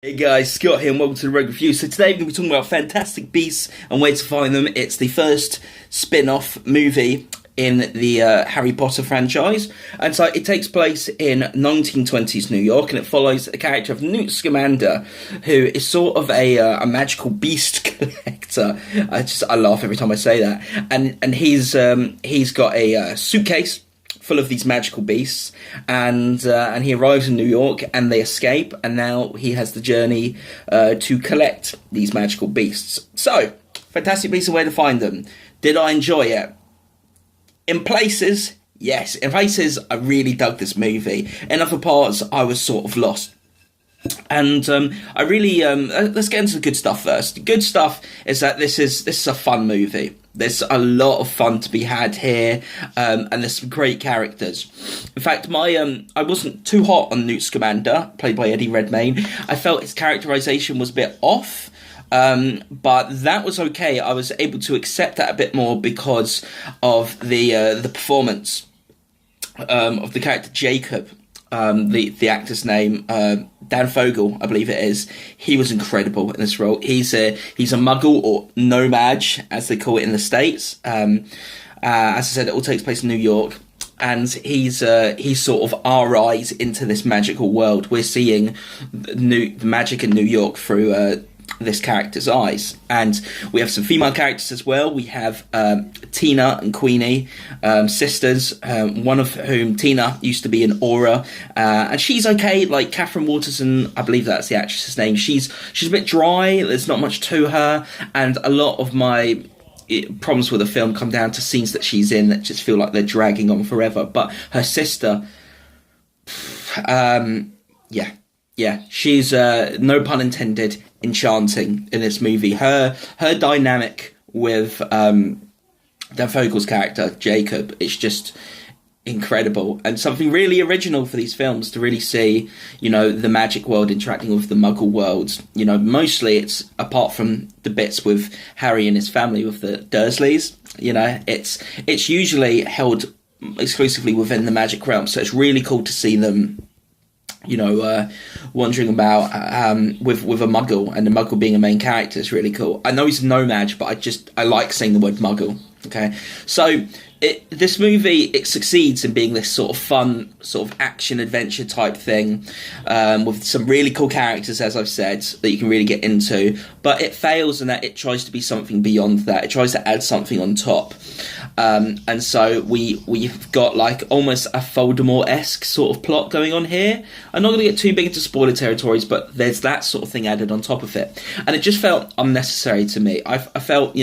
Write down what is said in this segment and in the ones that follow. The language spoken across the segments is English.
Hey guys, Scott here and welcome to the Rogue Review. So today we're going to be talking about Fantastic Beasts and Where to Find Them. It's the first spin-off movie in the Harry Potter franchise. And so it takes place in 1920s New York, and it follows the character of Newt Scamander, who is sort of a magical beast collector. I laugh every time I say that. And he's got a suitcase full of these magical beasts, and he arrives in New York, and they escape, and now he has the journey to collect these magical beasts. So, Fantastic Beasts and Where to Find Them. Did I enjoy it? In places, yes. In places, I really dug this movie. In other parts, I was sort of lost. And I really let's get into the good stuff first. The good stuff is that this is a fun movie. There's a lot of fun to be had here, and there's some great characters. In fact, I wasn't too hot on Newt Scamander, played by Eddie Redmayne. I felt his characterization was a bit off, but that was okay. I was able to accept that a bit more because of the performance of the character Jacob. The actor's name, Dan Fogel, I believe it is. He was incredible in this role. He's a muggle, or nomad, as they call it in the States. As I said, it all takes place in New York, and he's sort of our eyes into this magical world. We're seeing the magic in New York through this character's eyes. And we have some female characters as well. We have Tina and Queenie, sisters, one of whom, Tina, used to be in Aura, and she's okay. Like Catherine Waterston, I believe that's the actress's name. She's a bit dry. There's not much to her, and a lot of my problems with the film come down to scenes that she's in that just feel like they're dragging on forever. But her sister, yeah, she's no pun intended, enchanting in this movie. Her dynamic with Dan Fogel's character Jacob is just incredible, and something really original for these films to really see, the magic world interacting with the Muggle world. Mostly it's, apart from the bits with Harry and his family with the Dursleys, it's usually held exclusively within the magic realm. So it's really cool to see them wandering about with a Muggle, and the Muggle being a main character is really cool. I know he's a nomad, but I like saying the word Muggle. Okay, so this movie, it succeeds in being this sort of fun, sort of action adventure type thing, with some really cool characters, as I've said, that you can really get into. But it fails in that it tries to be something beyond that. It tries to add something on top. And so we've got like almost a Voldemort-esque sort of plot going on here. I'm not going to get too big into spoiler territories, but there's that sort of thing added on top of it. And it just felt unnecessary to me. I felt,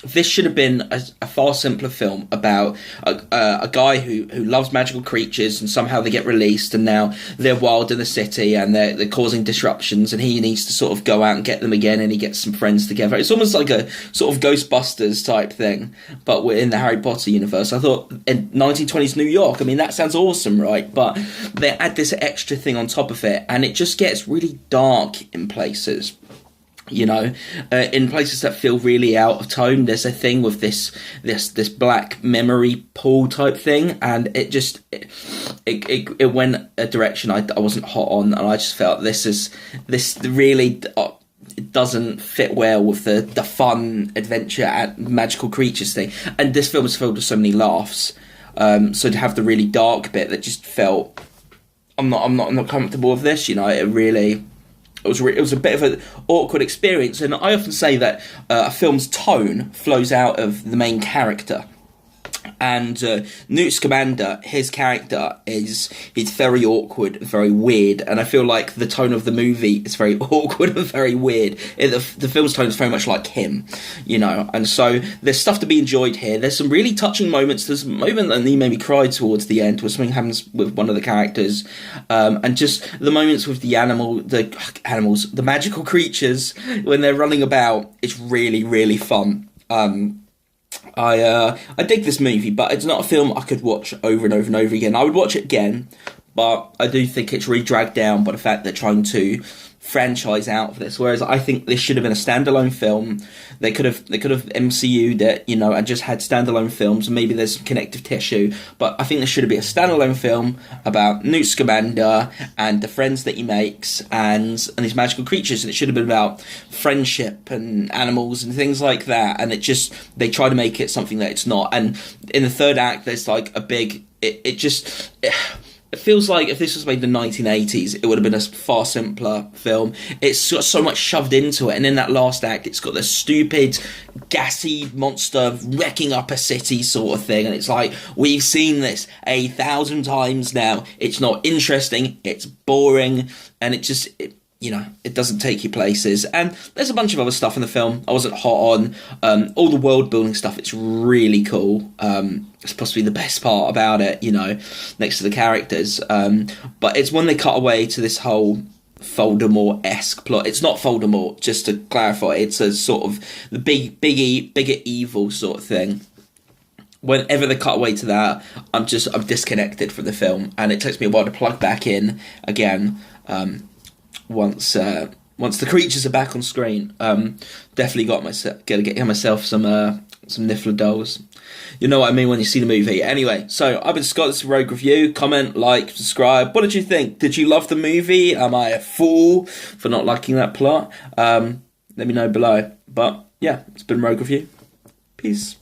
this should have been a far simpler film about a guy who loves magical creatures, and somehow they get released, and now they're wild in the city, and they're causing disruptions, and he needs to sort of go out and get them again, and he gets some friends together. It's almost like a sort of Ghostbusters type thing, but we're in the Harry Potter universe. I thought, in 1920s New York, that sounds awesome, right? But they add this extra thing on top of it, and it just gets really dark in places. In places that feel really out of tone. There's a thing with this black memory pool type thing, and it went a direction I wasn't hot on, and I just felt this really it doesn't fit well with the fun adventure and magical creatures thing. And this film was filled with so many laughs, so to have the really dark bit that just felt, I'm not comfortable with this. It was a bit of an awkward experience, and I often say that a film's tone flows out of the main character. And Newt Scamander, his character, he's very awkward, very weird, and I feel like the tone of the movie is very awkward and very weird. The film's tone is very much like him, and so there's stuff to be enjoyed here. There's some really touching moments. There's a moment that made me cry towards the end, where something happens with one of the characters, and just the moments with the magical creatures when they're running about. It's really, really fun. I dig this movie, but it's not a film I could watch over and over and over again. I would watch it again, but I do think it's really dragged down by the fact they're trying to franchise out of this. Whereas I think this should have been a standalone film. They could have MCU'd it, you know, and just had standalone films. Maybe there's some connective tissue, but I think there should have been a standalone film about Newt Scamander and the friends that he makes and these magical creatures. And it should have been about friendship and animals and things like that. And they try to make it something that it's not. And in the third act, there's like a big. It feels like if this was made in the 1980s, it would have been a far simpler film. It's got so much shoved into it, and in that last act, it's got this stupid, gassy monster wrecking up a city sort of thing, and it's like, we've seen this 1,000 times now. It's not interesting, it's boring, and it doesn't take you places. And there's a bunch of other stuff in the film I wasn't hot on. All the world building stuff, it's really cool. It's possibly the best part about it, you know, next to the characters. But it's when they cut away to this whole Voldemort-esque plot. It's not Voldemort, just to clarify. It's a sort of the bigger evil sort of thing. Whenever they cut away to that, I'm disconnected from the film, and it takes me a while to plug back in again. Once the creatures are back on screen, definitely gotta get myself some Niffler dolls. You know what I mean when you see the movie. Anyway, so I've been Scott. This is Rogue Review. Comment, like, subscribe. What did you think? Did you love the movie? Am I a fool for not liking that plot? Let me know below. But yeah, it's been Rogue Review. Peace.